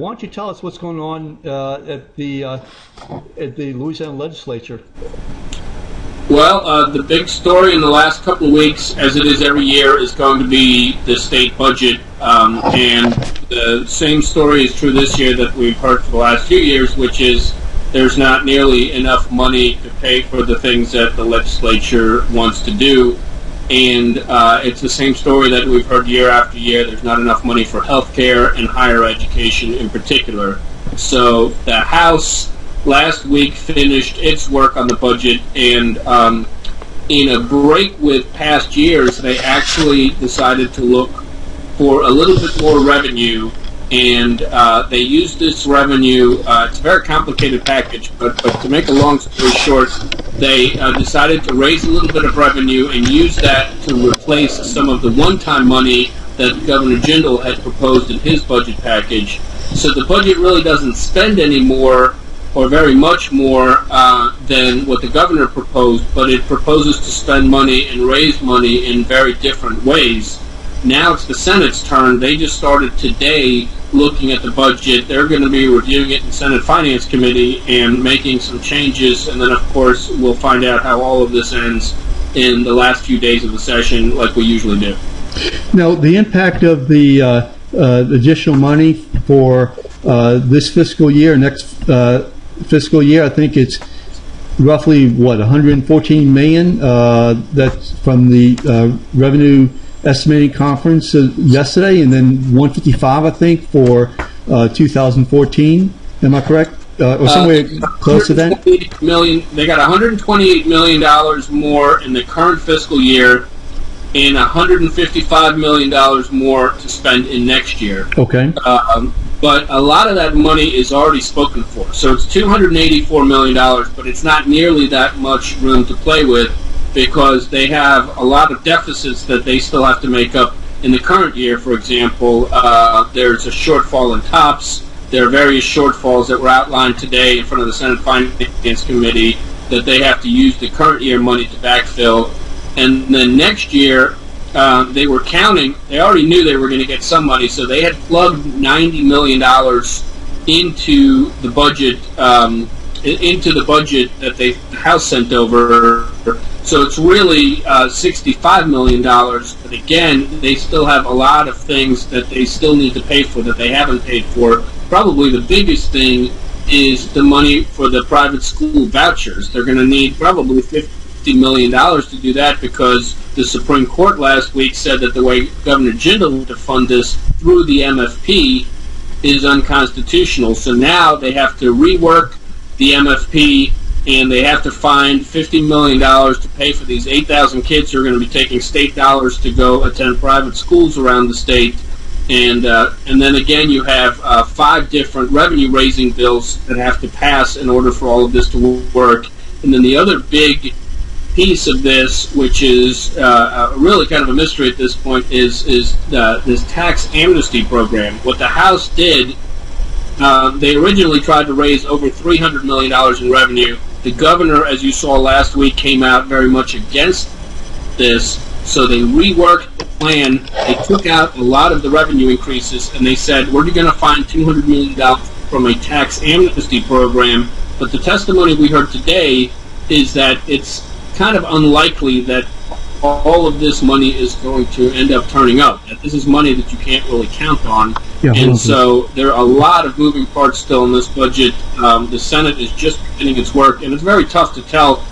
why don't you tell us what's going on at the Louisiana legislature? Well, the big story in the last couple of weeks, as it is every year, is going to be the state budget. And the same story is true this year that we've heard for the last few years, which is there's not nearly enough money to pay for the things that the legislature wants to do. And it's the same story that we've heard year after year. There's not enough money for health care and higher education in particular. So the House last week finished its work on the budget, and in a break with past years, they actually decided to look for a little bit more revenue, and they used this revenue. It's a very complicated package, but to make a long story short, they decided to raise a little bit of revenue and use that to replace some of the one-time money that Governor Jindal had proposed in his budget package. So the budget really doesn't spend any more or very much more than what the governor proposed, but it proposes to spend money and raise money in very different ways. Now it's the Senate's turn. They just started today looking at the budget. They're going to be reviewing it in Senate Finance Committee and making some changes, and then of course we'll find out how all of this ends in the last few days of the session like we usually do. Now, the impact of the additional money for this fiscal year, next fiscal year, I think it's roughly, what, $114 million? That's from the revenue estimating conference yesterday, and then $155, I think, for 2014. Am I correct? Or somewhere close to that? They got $128 million more in the current fiscal year and $155 million more to spend in next year. Okay. But a lot of that money is already spoken for. So it's $284 million, but it's not nearly that much room to play with because they have a lot of deficits that they still have to make up in the current year. For example, there's a shortfall in TOPS. There are various shortfalls that were outlined today in front of the Senate Finance Committee that they have to use the current year money to backfill. And then next year, they were counting. They already knew they were going to get some money, so they had plugged $90 million into the budget, that the House sent over. So it's really $65 million. But again, they still have a lot of things that they still need to pay for that they haven't paid for. Probably the biggest thing is the money for the private school vouchers. They're going to need probably $50 million to do that because the Supreme Court last week said that the way Governor Jindal wanted to fund this through the MFP is unconstitutional. So now they have to rework the MFP and they have to find $50 million to pay for these 8,000 kids who are going to be taking state dollars to go attend private schools around the state. And then again, you have 5 different revenue-raising bills that have to pass in order for all of this to work. And then the other big piece of this, which is really kind of a mystery at this point, is this tax amnesty program. What the House did, they originally tried to raise over $300 million in revenue. The governor, as you saw last week, came out very much against this, so they reworked the plan. They took out a lot of the revenue increases, and they said, we're going to find $200 million from a tax amnesty program. But the testimony we heard today is that it's kind of unlikely that all of this money is going to end up turning up. That this is money that you can't really count on. Yeah, and so there are a lot of moving parts still in this budget. The Senate is just beginning its work, and it's very tough to tell